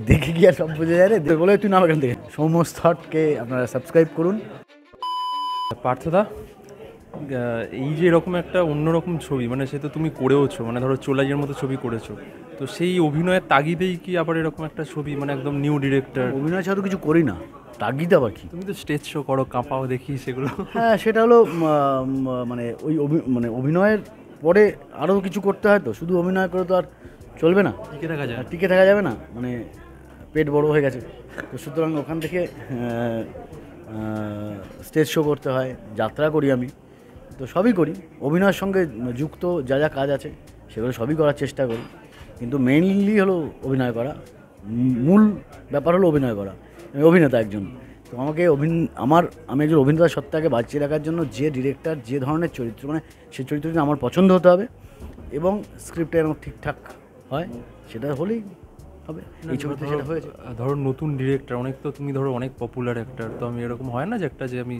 দেখে কি আর সব বুঝে যায় রে, বলে তুই নাম এখান থেকে। সৌম্য থটকে আপনারা সাবস্ক্রাইব করুন। পার্থদা, এই যে এরকম একটা অন্যরকম ছবি, মানে সে তো তুমি করেওছো, মানে ধরো চোলাইয়ের মতো ছবি করেছো, তো সেই অভিনয়ের তাগিদেই কি আবার এরকম একটা ছবি, মানে একদম নিউ ডিরেক্টর? অভিনয় ছাড়া তো কিছু করি না, তাগিদ আবার কি। তুমি তো স্টেজ শো করো, কাঁপাও দেখি সেগুলো। হ্যাঁ, সেটা হলো মানে ওই মানে অভিনয়ের পরে আরও কিছু করতে হয়, তো শুধু অভিনয় করে তো আর চলবে না, টিকে থাকা যায়? টিকে থাকা যাবে না, মানে পেট বড় হয়ে গেছে, তো সুতরাং ওখান থেকে স্টেজ শো করতে হয়, যাত্রা করি আমি, তো সবই করি। অভিনয়ের সঙ্গে যুক্ত যা যা কাজ আছে সেগুলো সবই করার চেষ্টা করি, কিন্তু মেইনলি হলো অভিনয় করা, মূল ব্যাপার হলো অভিনয় করা। আমি অভিনেতা একজন, তো আমাকে আমি একজন অভিনেতার সত্তাকে বাঁচিয়ে রাখার জন্য যে ডিরেক্টর যে ধরনের চরিত্র, মানে সেই চরিত্রটি আমার পছন্দ হতে হবে এবং স্ক্রিপ্টে যেন ঠিকঠাক হয়, সেটা হলেই হবে। এই ছবিতে সেটা হয়েছে। ধরো নতুন ডিরেক্টর অনেক, তো তুমি ধরো অনেক পপুলার অ্যাক্টর, তো আমি এরকম হয় না যে একটা যে আমি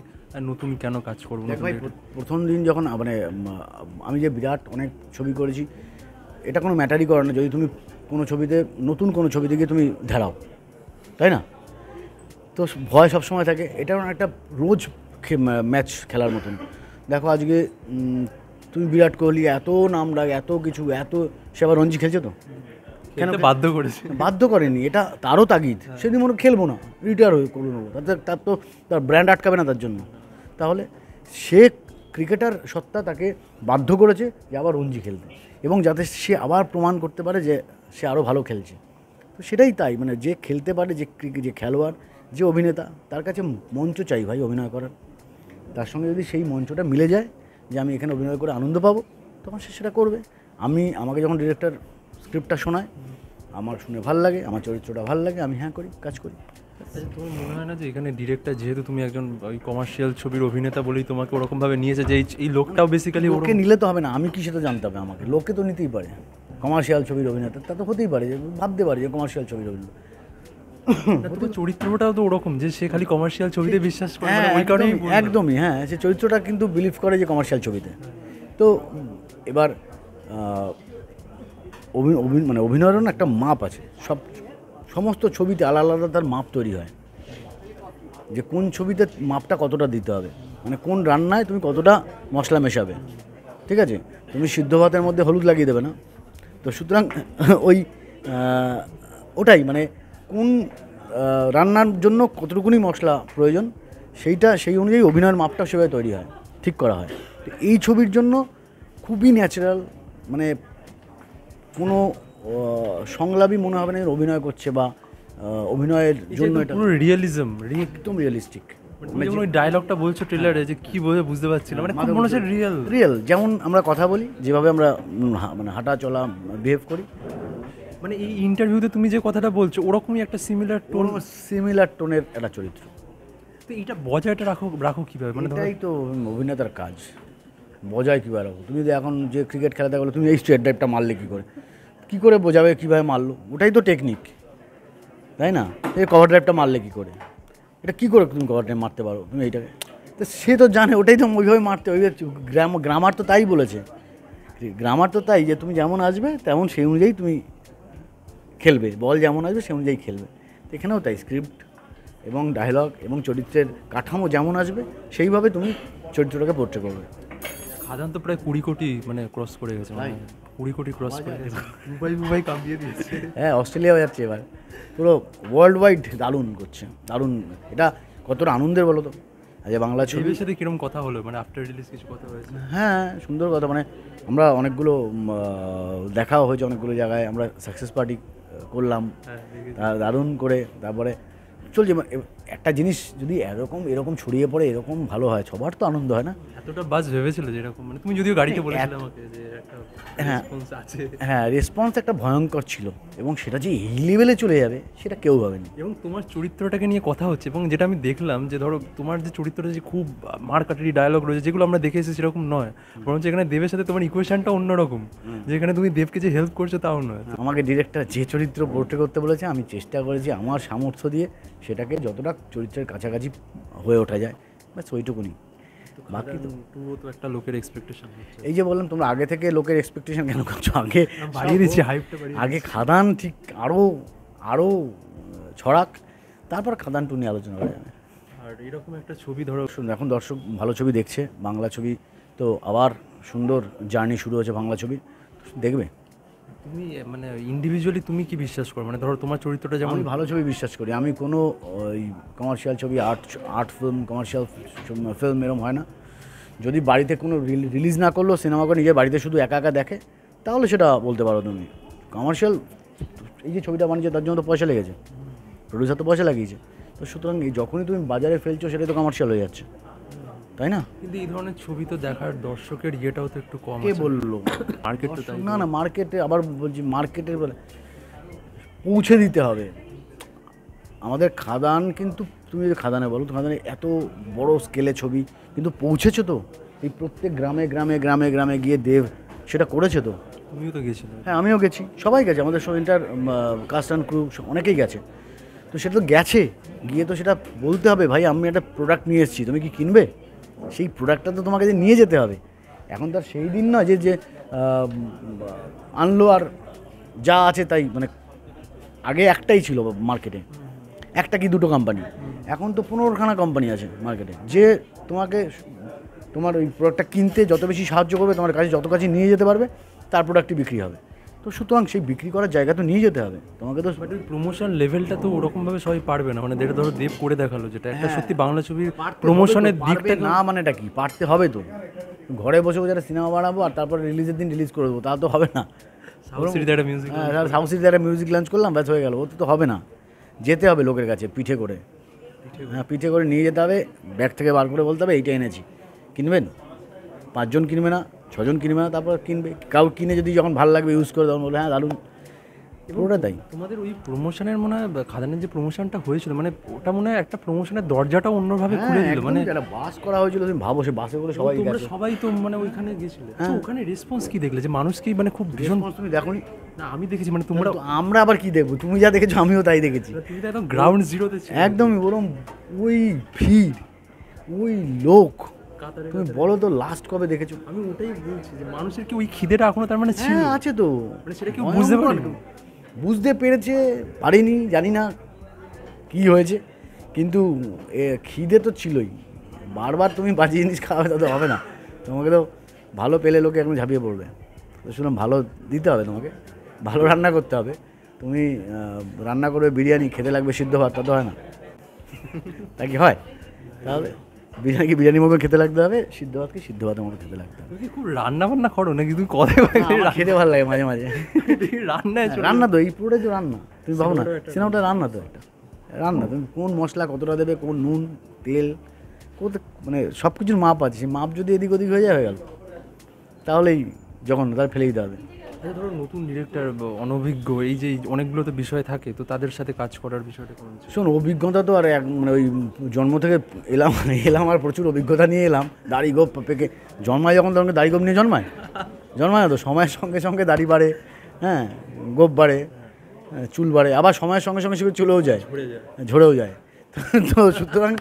নতুন কেন কাজ করবো? দেখ ভাই, প্রথম দিন যখন মানে আমি যে বিরাট অনেক ছবি করেছি, এটা কোনো ম্যাটারই করে না যদি তুমি কোনো ছবিতে, নতুন কোনো ছবিতে গিয়ে তুমি ধারাও, তাই না? তো ভয় সবসময় থাকে, এটা একটা রোজ ম্যাচ খেলার মতন। দেখো আজকে তুমি বিরাট কোহলি এত নাম ডাক, এত কিছু, এত, সে আবার রঞ্জি খেলছে তো কেন বাধ্য করেছে? বাধ্য করেনি, এটা তারও তাগিদ। সেদিন মনে খেলবো না, রিটায়ার হয়ে করে নেবো, তার তো তার ব্র্যান্ড আটকাবে না তার জন্য। তাহলে সে ক্রিকেটার সত্তা তাকে বাধ্য করেছে যে আবার রঞ্জি খেলতে, এবং যাতে সে আবার প্রমাণ করতে পারে যে সে আরও ভালো খেলছে। তো সেটাই তাই, মানে যে খেলতে পারে, যে খেলোয়াড়, যে অভিনেতা, তার কাছে মঞ্চ চাই ভাই অভিনয় করার। তার সঙ্গে যদি সেই মঞ্চটা মিলে যায় যে আমি এখানে অভিনয় করে আনন্দ পাবো, তখন সে সেটা করবে। আমাকে যখন ডিরেক্টর স্ক্রিপ্টটা শোনায়, আমার শুনে ভাল লাগে, আমার চরিত্রটা ভাল লাগে, আমি হ্যাঁ করি, কাজ করি। আচ্ছা, তোমার মনে হয় না যে এখানে ডিরেক্টর, যেহেতু তুমি একজন ওই কমার্শিয়াল ছবির অভিনেতা বলেই তোমাকে ওরকমভাবে নিয়েছে, যে এই লোকটাও বেসিক্যালি লোকে নিলে তো হবে না, আমি কি সেটা জানতে হবে আমাকে? লোকে তো নিতেই পারে, কমার্শিয়াল ছবির অভিনেতা, তা তো হতেই পারে, যে ভাবতে পারে যে কমার্শিয়াল ছবির অভিনেতা। তোমার চরিত্রটাও তো ওরকম যে সে খালি কমার্শিয়াল ছবিতে বিশ্বাস করে, মানে ওই কারণেই একদমই, হ্যাঁ, সে চরিত্রটা কিন্তু বিলিভ করে যে কমার্শিয়াল ছবিতে। তো এবার মানে অভিনয়েরও না একটা মাপ আছে, সমস্ত ছবিতে আলাদা আলাদা তার মাপ তৈরি হয়, যে কোন ছবিতে মাপটা কতটা দিতে হবে, মানে কোন রান্নায় তুমি কতটা মশলা মেশাবে, ঠিক আছে? তুমি সিদ্ধ ভাতের মধ্যে হলুদ লাগিয়ে দেবে না, তো সুতরাং ওই ওটাই, মানে কোন রান্নার জন্য কতটুকুনি মশলা প্রয়োজন, সেই অনুযায়ী অভিনয়ের মাপটা সেভাবে তৈরি হয়, ঠিক করা হয়। তো এই ছবির জন্য খুবই ন্যাচারাল, মানে কোনো সংলাপই মনে হবে না অভিনয় করছে, বা অভিনয়ের জন্য এটা পুরো রিয়েলিজম, একদম রিয়েলিস্টিক। মানে যেমন ওই ডায়লগটা বলছো ট্রেলারে, যে কি বলে বুঝতে পারছি না, মানে খুব মনে হচ্ছে রিয়েল, যেমন আমরা কথা বলি, যেভাবে আমরা মানে হাঁটা চলা বিহেভ করি, মানে এই ইন্টারভিউতে তুমি যে কথাটা বলছো ওরকমই একটা সিমিলার টোনের একটা চরিত্র। তো এইটা বজায়টা রাখো কীভাবে? মানে এটাই তো অভিনেতার কাজ, বজায় কীভাবে রাখো। তুমি যদি এখন যে ক্রিকেট খেলাতে গেলো, তুমি এই স্ট্রেট ড্রাইভটা মারলে কী করে বোঝাবে কীভাবে মারলো, ওটাই তো টেকনিক, তাই না? এই কভার ড্রাইভটা মারলে কী করে, এটা কী করে তুমি কভার ড্রাইভ মারতে পারো তুমি এইটাকে? তো সে তো জানে, ওটাই তো ওইভাবে মারতে, ওইভাবে গ্রামার তো তাই বলেছে, গ্রামার তো তাই যে তুমি যেমন আসবে তেমন সেই অনুযায়ী তুমি খেলবে, বল যেমন আসবে সেই অনুযায়ী খেলবে। তো এখানেও তাই, স্ক্রিপ্ট এবং ডায়লগ এবং চরিত্রের কাঠামো যেমন আসবে সেইভাবে তুমি চরিত্রটাকে পোর্ট্রে করবে। খাদান তো প্রায় 20 কোটি মানে ক্রস করে গেছে, মানে 20 কোটি ক্রস করে গেছে, মুম্বাই কামিয়ে দিয়েছে। হ্যাঁ, অস্ট্রেলিয়া হয়ে যাচ্ছে এবার, পুরো ওয়ার্ল্ড ওয়াইড দারুণ করছে, দারুণ। এটা কতটা আনন্দের বলো তো, আজ বাংলা ছবির সাথে কিরকম কথা হলো, মানে আফটার রিলিজ কিছু কথা হয়েছে? হ্যাঁ, সুন্দর কথা, মানে আমরা অনেকগুলো দেখাও হয়েছে অনেকগুলো জায়গায়, আমরা সাকসেস পার্টি করলাম দারুণ করে। তারপরে চলছে একটা জিনিস যদি এরকম ছড়িয়ে পড়ে, এরকম ভালো হয়, সবার তো আনন্দ হয় না। এতটা বাজ ভেবেছিল যেরকম, মানে তুমি যদিও গাড়িতে বলেছিলে আমাকে যে একটা রেসপন্স আছে, হ্যাঁ, রেসপন্স একটা ভয়ঙ্কর ছিল, এবং সেটা যে এই লেভেলে চলে যাবে সেটা কেউ ভাবেনি। এবং তোমার চরিত্রটাকে নিয়ে কথা হচ্ছে, এবং যেটা আমি দেখলাম যে ধরো তোমার যে চরিত্রটা যে খুব মারকাটারি ডায়লগ রয়েছে, যেগুলো আমরা দেখে এসেছি সেরকম নয়, বরঞ্চ এখানে দেবের সাথে তোমার ইকুয়েশনটা অন্যরকম, যেখানে তুমি দেবকে যে হেল্প করছো তাও নয়। আমাকে ডিরেক্টর যে চরিত্র পোর্ট্রে করতে বলেছে, আমি চেষ্টা করেছি আমার সামর্থ্য দিয়ে সেটাকে যতটা চরিত্রের কাছাকাছি হয়ে ওঠা যায়, ব্যাস ওইটুকুনি। বাকি তো একটা লোকের এক্সপেকটেশন, এই যে বললাম, তোমরা আগে থেকে লোকের এক্সপেকটেশন কেন করছো? আগে বাড়িয়ে দিচ্ছি, হাইপটা বাড়িয়ে আগে খাদান ঠিক আরও আরও ছড়াক, তারপর খাদান টু নিয়ে আলোচনা করা যাবে। আর এরকম একটা ছবি ধরো, এখন দর্শক ভালো ছবি দেখছে, বাংলা ছবি তো আবার সুন্দর জার্নি শুরু হয়েছে বাংলা ছবি, দেখবে। তুমি মানে ইন্ডিভিজুয়ালি তুমি কি বিশ্বাস করো, মানে ধরো তোমার চরিত্রটা যেমন? আমি ভালো ছবি বিশ্বাস করি, আমি কোনো ওই কমার্শিয়াল ছবি, আর্ট ফিল্ম, কমার্শিয়াল ফিল্ম এরম হয় না। যদি বাড়িতে কোনো রিলিজ না করলেও সিনেমা করে নিজের বাড়িতে শুধু একা একা দেখে, তাহলে সেটা বলতে পারো তুমি কমার্শিয়াল। এই যে ছবিটা বানিয়েছে তার জন্য তো পয়সা লেগেছে, প্রডিউসার তো পয়সা লাগিয়েছে, তো সুতরাং এই যখনই তুমি বাজারে ফেলছো সেটাই তো কমার্শিয়াল হয়ে যাচ্ছে, তাই না? কিন্তু এই ধরনের ছবি তো দেখার দর্শকের ইয়েটাও তো একটু কম কে আছে। বললো? মার্কেট তো তাই। না না, মার্কেটে আবার বলছি, মার্কেটের বলে পৌঁছে দিতে হবে। আমাদের খাদান, কিন্তু তুমি যদি খাদানে বলো তো, খাদানে এত বড় স্কেলে ছবি, কিন্তু পৌঁছেছে তো এই প্রত্যেক গ্রামে গ্রামে গ্রামে গ্রামে গিয়ে দেব সেটা করেছে তো। তুমিও তো গেছিলে। হ্যাঁ, আমিও গেছি, সবাই গেছে, আমাদের ইন্টার কাস্ট অ্যান্ড ক্রু অনেকেই গেছে। তো সেটা তো গেছে, গিয়ে তো সেটা বলতে হবে, ভাই আমি একটা প্রোডাক্ট নিয়ে এসেছি, তুমি কি কিনবে? সেই প্রোডাক্টটা তো তোমাকে যে নিয়ে যেতে হবে। এখন তার সেই দিন না যে যে আনলো আর যা আছে তাই, মানে আগে একটাই ছিল মার্কেটে, একটা কি দুটো কোম্পানি, এখন তো 15খানা কোম্পানি আছে মার্কেটে, যে তোমাকে তোমার ওই প্রোডাক্টটা কিনতে যত বেশি সাহায্য করবে, তোমার কাছে যত কাছে নিয়ে যেতে পারবে, তার প্রোডাক্টই বিক্রি হবে। তো সুতরাং সেই বিক্রি করার জায়গা তো নিয়ে যেতে হবে তোমাকে তো। বাট ওই প্রমোশন লেভেলটা তো ওরকমভাবে সবাই পারবে না, মানে যেটা ধরো দেব করে দেখালো, যেটা একটা সত্যি বাংলা ছবির প্রমোশনের দিকটা না, মানেটা কি? পারতে হবে তো। ঘরে বসে বসে একটা সিনেমা বানাবো আর তারপর রিলিজের দিন রিলিজ করে দেবো, তা তো হবে না। সাউথ সিটিতে একটা মিউজিক। হ্যাঁ, সাউথ সিটিতে একটা মিউজিক লঞ্চ করলাম, ব্যাস হয়ে গেল, ও তো হবে না। যেতে হবে লোকের কাছে পিঠে করে, হ্যাঁ পিঠে করে নিয়ে যেতে হবে, ব্যাগ থেকে বার করে বলতে হবে এইটা এনেছি, কিনবেন? 5 জন কিনবে না, 6 জন কিনবে না, তারপর কিনবে। কাউ কিনে যদি যখন ভালো লাগবে ইউজ করে তখন বলে হ্যাঁ দারুণ, পুরোটা তাই। তোমাদের ওই প্রমোশনের মনে হয় খাদানের যে প্রমোশনটা হয়েছিল, মানে ওটা মনে হয় একটা প্রমোশনের দরজাটাও অন্যভাবে খুলে দিল। মানে একটা বাস করা হয়েছিল, তুমি ভাবো, সে বাসে করে সবাই তোমরা গেছে। সবাই তো মানে ওইখানে গেছিলে, তো ওখানে রেসপন্স কি দেখলে, যে মানুষ কি মানে খুব ভীষণ? Response তুমি দেখোনি? না আমি দেখেছি, মানে তোমরা, তো আমরা আবার কি দেখবো? তুমি যা দেখেছো আমিও তাই দেখেছি। তুমি তো একদম গ্রাউন্ড জিরোতে ছিলে। একদমই ওরম, ওই ভিড়, ওই লোক, কাতারে তুমি বলো তো লাস্ট কবে দেখেছো? আমি ওটাই বলছি যে মানুষের কি ওই খিদেটা এখনো তার মানে ছিল? হ্যাঁ আছে তো, মানে সেটা কেউ বুঝতে পারেনি। বুঝতে পেরেছে, পারিনি, জানি না কি হয়েছে, কিন্তু খিদে তো ছিলই। বারবার তুমি বাজে জিনিস খাওয়াবে তা তো হবে না, তোমাকে তো ভালো পেলে লোকে এখন ঝাঁপিয়ে পড়বে। তো শুনলাম ভালো দিতে হবে তোমাকে, ভালো রান্না করতে হবে। তুমি রান্না করবে বিরিয়ানি, খেতে লাগবে সিদ্ধ ভাত, তা তো হয় না। তা কি হয়? তাহলে বিরিয়ানির মতো খেতে লাগতে হবে, সিদ্ধ ভাতকে সিদ্ধ ভাতের মতো খেতে লাগতে হবে। তুমি কি খুব রান্না বান্না করো নাকি? তুমি কথাই আমার খেতে ভালো লাগে মাঝে মাঝে। রান্নায় রান্না তো এই পুরোটাই তো রান্না, তুমি ভাবো না, সিনেমাটা রান্না তো একটা রান্না। তুমি কোন মশলা কতটা দেবে, কোন নুন তেল, কত, মানে সব কিছুর মাপ আছে, সেই মাপ যদি এদিক ওদিক হয়ে যায়, হয়ে গেল, তাহলেই যখন তার ফেলে দিতে হবে। আচ্ছা ধরো নতুন ডিরেক্টর অনভিজ্ঞ, এই যে অনেকগুলো তো বিষয় থাকে, তো তাদের সাথে কাজ করার বিষয়টা কেমন ছিল? শোন, অভিজ্ঞতা তো আর মানে ওই জন্ম থেকে এলাম আর প্রচুর অভিজ্ঞতা নিয়ে এলাম। দাড়ি গোপ পেকে জন্মায় যখন, তখন দাড়ি গোপ নিয়ে জন্মায় না তো। সময়ের সঙ্গে সঙ্গে দাড়ি বাড়ে, হ্যাঁ গোপ বাড়ে, চুল বাড়ে, আবার সময়ের সঙ্গে সঙ্গে সেগুলো চলেও যায়, ঝরেও যায়। তো সুতরাং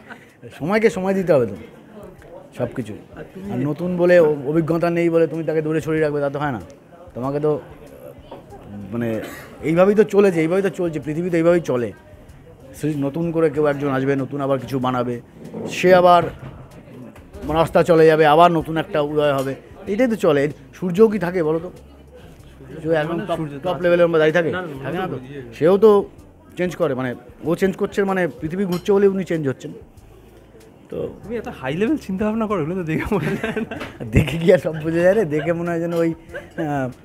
সময়কে সময় দিতে হবে তো সব কিছু। আর নতুন বলে অভিজ্ঞতা নেই বলে তুমি তাকে দূরে সরিয়ে রাখবে, তা তো হয় না। তোমাকে তো মানে এইভাবেই তো চলেছে, এইভাবেই তো চলছে, পৃথিবীতে এইভাবেই চলে। নতুন করে কেউ একজন আসবে, নতুন আবার কিছু বানাবে, সে আবার রাস্তা চলে যাবে, আবার নতুন একটা উদয় হবে, এটাই তো চলে। সূর্যও কি থাকে বলো তো? একদম টপ লেভেলের আমরা দাঁড়িয়ে থাকে না তো, সেও তো চেঞ্জ করে, মানে ও চেঞ্জ করছে, মানে পৃথিবী ঘুরছে বলে উনি চেঞ্জ হচ্ছেন। তো তুমি এত হাই লেভেল চিন্তা ভাবনা করো, এগুলো তো দেখে মনে হয় না। দেখে কি আর সব বোঝা যায় রে? দেখে মনে হয় যেন ওই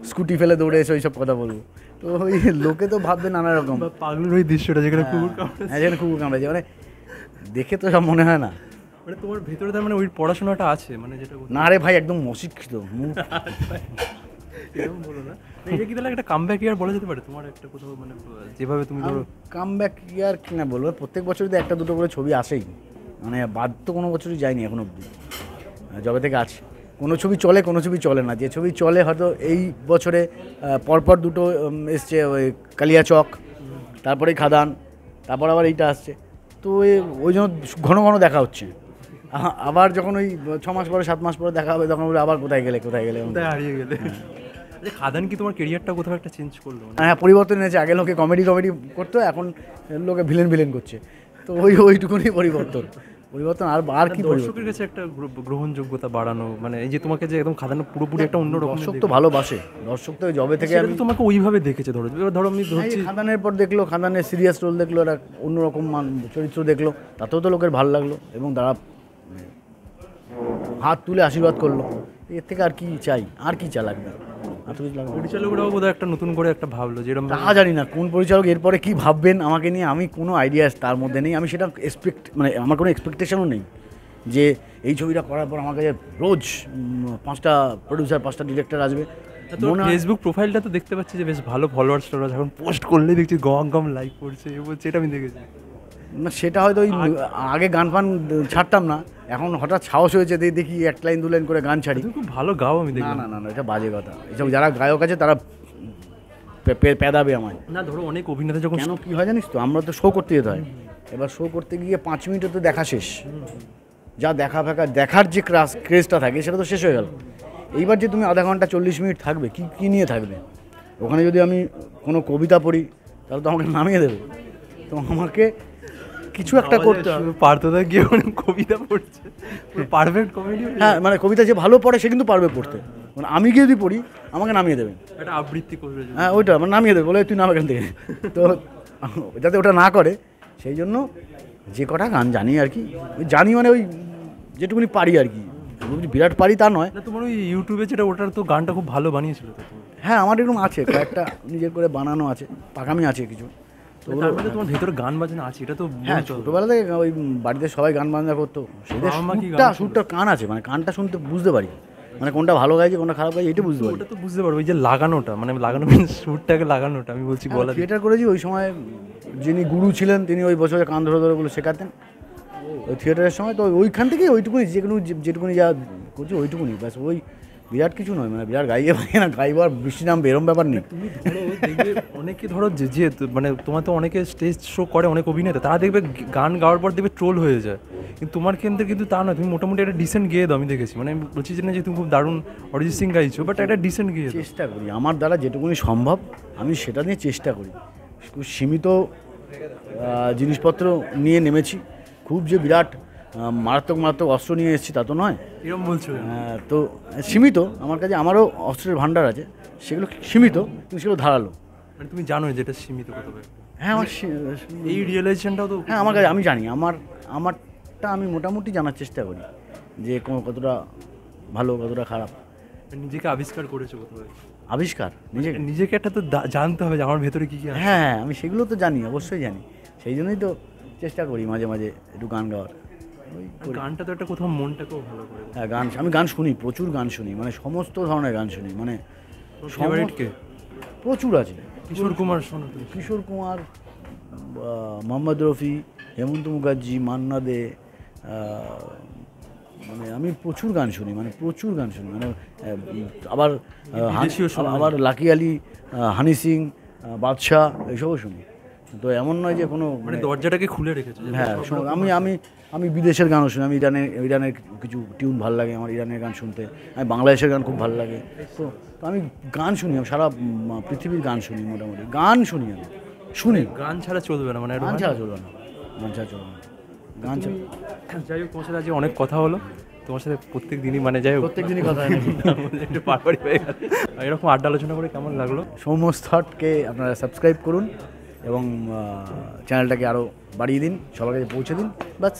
স্কুটি ফেলে দৌড়ে এসে ওই সব কথা বলবো। তো ওই লোকে তো ভাববে নানা রকম, পাগলের ওই দৃশ্যটা যেখানে কুকুর কামড়ে, যেখানে কুকুর কামড়েছে, মানে দেখে তো সব মনে হয় না। মানে তোমার ভেতরে তার মানে ওই পড়াশোনাটা আছে, মানে যেটা না রে ভাই, একদম অশিক্ষিত। এরকম বলো না। এটা কি তাহলে একটা কামব্যাক ইয়ার বলা যেতে পারে তোমার একটা কোথাও, মানে যেভাবে তুমি ধরো কামব্যাক ইয়ার কি না বলবো, প্রত্যেক বছরই তো একটা দুটো করে ছবি আসেই, মানে বাদ তো কোনো বছরই যায়নি এখন অবধি, যবে থেকে আছে। কোনো ছবি চলে, কোনো ছবি চলে না। যে ছবি চলে হয়তো এই বছরে পরপর দুটো এসছে, ওই কালিয়াচক, তারপরেই খাদান, তারপর আবার এইটা আসছে। তো ওই জন্য ঘন ঘন দেখা হচ্ছে। আবার যখন ওই 6 মাস পরে 7 মাস পরে দেখা হবে, তখন বলে আবার কোথায় গেলে হারিয়ে গেলে। আচ্ছা, খাদান কি তোমার কেরিয়ারটা কোথাও একটা চেঞ্জ করলো? মানে হ্যাঁ, পরিবর্তন এনেছে। আগে লোকে কমেডি করতো, এখন লোকে ভিলেন করছে। তো ওইটুকুনি পরিবর্তন আর আর কি পরিবর্তন? দর্শকের কাছে একটা গ্রহণযোগ্যতা বাড়ানো, মানে এই যে তোমাকে যে একদম খাদানো পুরোপুরি একটা অন্যরকম দর্শক তো ভালোবাসে, দর্শক তো জবে থেকে আমি তোমাকে ওইভাবে দেখেছে। ধরো আমি ধরছি খাদানের পর দেখলো, খাদানের সিরিয়াস রোল দেখলো, একটা অন্যরকম চরিত্র দেখলো, তাতেও তো লোকের ভালো লাগলো এবং তারা হাত তুলে আশীর্বাদ করলো। এর থেকে আর কি চাই, আর কি চা লাগবে? আর তো কিছু লাগবে না। পরিচালকরাও বোধহয় একটা নতুন করে একটা ভাবলো যেরকম তা জানি না কোন পরিচালক এরপরে কি ভাববেন আমাকে নিয়ে, আমি কোনো আইডিয়া তার মধ্যে নেই। আমি সেটা মানে আমার কোনো এক্সপেকটেশনও নেই যে এই ছবিটা করার পর আমার কাছে রোজ 5টা প্রডিউসার 5টা ডিরেক্টর আসবে। তোর ফেসবুক প্রোফাইলটা তো দেখতে পাচ্ছি যে বেশ ভালো ফলোয়ার্স টোলার্স, এখন পোস্ট করলেই দেখছি গম লাইক করছে, এ বলছে, এটা আমি দেখেছি। না, সেটা হয়তো ওই আগে গান ফান ছাড়তাম না, এখন হঠাৎ সাহস হয়েছে, দেখি 1 লাইন 2 লাইন করে গান ছাড়ি। তুমি খুব ভালো গাও, আমি দেখি। না, এটা বাজে কথা। এসব যারা গায়ক আছে তারা পেদাবে আমায়। না ধরো অনেক অভিনেতা যখন কেন কী হয় জানিস তো, আমরা তো শো করতে যেতে হয়, এবার শো করতে গিয়ে 5 মিনিটে তো দেখা শেষ, যা দেখার যে ক্রেজটা থাকে সেটা তো শেষ হয়ে গেল। এইবার যে তুমি আধা ঘন্টা 40 মিনিট থাকবে, কী নিয়ে থাকবে? ওখানে যদি আমি কোনো কবিতা পড়ি তাহলে তো আমাকে নামিয়ে দেবে। তো আমাকে কিছু একটা করতে হবে। পার্থদা গিয়ে অনেক কবিতা পড়ছে, পারফেক্ট কমেডি। হ্যাঁ, মানে কবিতা যে ভালো পড়ে সে কিন্তু পারবে পড়তে, মানে আমি গিয়ে যদি পড়ি আমাকে নামিয়ে দেবেন, একটা আবৃত্তি করবে। হ্যাঁ ওইটা মানে নামিয়ে দেবে, বলে তুই নাম এখান থেকে। তো যাতে ওটা না করে সেই জন্য যে কটা গান জানি আর কি, ওই জানি মানে ওই যেটুকুনি পারি আর কি, বিরাট পারি তা নয়। না তোমার ওই ইউটিউবে যেটা, ওটার তো গানটা খুব ভালো বানিয়েছিল তো তুমি। হ্যাঁ, আমার এরকম আছে কয়েকটা নিজের করে বানানো আছে, পাকামি আছে কিছু। তো তার মধ্যে তোমার ভেতরে গান বাজনা আছে, এটা তো হ্যাঁ, ছোটোবেলা থেকে ওই বাড়িতে সবাই গান বাজনা করতো, সেদের সুরটা কান আছে, মানে কানটা শুনতে বুঝতে পারি, মানে কোনটা ভালো গাইছে কোনটা খারাপ গাইছে এটা বুঝতে পারি। ওটা তো বুঝতে পারবো, ওই যে লাগানোটা, মানে লাগানো সুরটাকে লাগানোটা আমি বলছি গলা। থিয়েটার করেছি ওই সময়, যিনি গুরু ছিলেন তিনি ওই বছরে কান ধরে ওগুলো শেখাতেন ওই থিয়েটারের সময়। তো ওইখান থেকেই ওইটুকুনি যেটুকুনি যা করছি ওইটুকুনি ব্যাস, ওই বিরাট কিছু নয়, মানে বিরাট গাইয়ে পাই না, গাইবার বৃষ্টি নাম এরম ব্যাপার নেই। তুমি ধরো দেখবে অনেকে ধরো যে মানে তোমার তো অনেকে স্টেজ শো করে, অনেক অভিনেতা, তারা দেখবে গান গাওয়ার পর দেখবে ট্রোল হয়ে যায়, কিন্তু তোমার ক্ষেত্রে কিন্তু তা নয়, তুমি মোটামুটি একটা ডিসেন্ট গেয়ে দাও। আমি দেখেছি, মানে আমি বলছি যে না যে তুমি খুব দারুণ অরিজিৎ সিং গাইছো, বাট একটা ডিসেন্ট গেয়ে দাও। চেষ্টা করি, আমার দ্বারা যেটুকুনি সম্ভব আমি সেটা নিয়ে চেষ্টা করি। খুব সীমিত জিনিসপত্র নিয়ে নেমেছি, খুব যে বিরাট মারাত্মক অস্ত্র নিয়ে এসেছি তা তো নয়। এরকম বলছো? তো সীমিত, আমার কাছে আমারও অস্ত্রের ভাণ্ডার আছে, সেগুলো সীমিত কিন্তু সেগুলো ধারালো। মানে তুমি জানো যেটা সীমিত কত? হ্যাঁ, আমার এই রিয়েলাইজেশনটাও তো। হ্যাঁ, আমার কাছে আমি জানি, আমারটা আমি মোটামুটি জানার চেষ্টা করি যে কতটা ভালো কতটা খারাপ। নিজেকে আবিষ্কার করেছো কোথাও? আবিষ্কার নিজেকে একটা তো জানতে হবে যে আমার ভেতরে কী কী আছে। হ্যাঁ, আমি সেগুলো তো জানি, অবশ্যই জানি, সেই জন্যই তো চেষ্টা করি মাঝে মাঝে একটু গান গাওয়ার। গানটা তো একটা কোথাও মনটাকেও ভালো করে। হ্যাঁ, আমি গান শুনি, প্রচুর গান শুনি, মানে সমস্ত ধরনের গান শুনি, মানে ফেভারিটকে প্রচুর আছে। কিশোর কুমার শোনো? কিশোর কুমার, মোহাম্মদ রফি, হেমন্ত মুখার্জি, মান্না দে, মানে আমি প্রচুর গান শুনি, মানে আবার লাকি আলি, হানি সিং, বাদশাহ এইসবও শুনি। তো এমন নয় যে কোনো মানে দরজাটাকে খুলে রেখেছে। হ্যাঁ, আমি বিদেশের গানও শুনি, আমি ইরানের কিছু টিউন ভালো লাগে আমার, ইরানের গান শুনতে। আমি বাংলাদেশের গান খুব ভালো লাগে। তো আমি গান শুনি, আমি সারা পৃথিবীর গান শুনি, মোটামুটি গান শুনি, আমি শুনি। গান ছাড়া চলবে না, মানে গান ছাড়া চলবে না। যাই হোক, তোমার সাথে আজকে অনেক কথা হলো, তোমার সাথে প্রত্যেক দিনই, মানে যাই হোক প্রত্যেক দিনই কথা হয় নাকি? একটু পারপারি হয়ে গেল। এরকম আড্ডা আলোচনা করে কেমন লাগলো? সৌম্য থটকে আপনারা সাবস্ক্রাইব করুন এবং চ্যানেলটাকে আরও বাড়িয়ে দিন, সবার কাছে পৌঁছে দিন, বাস।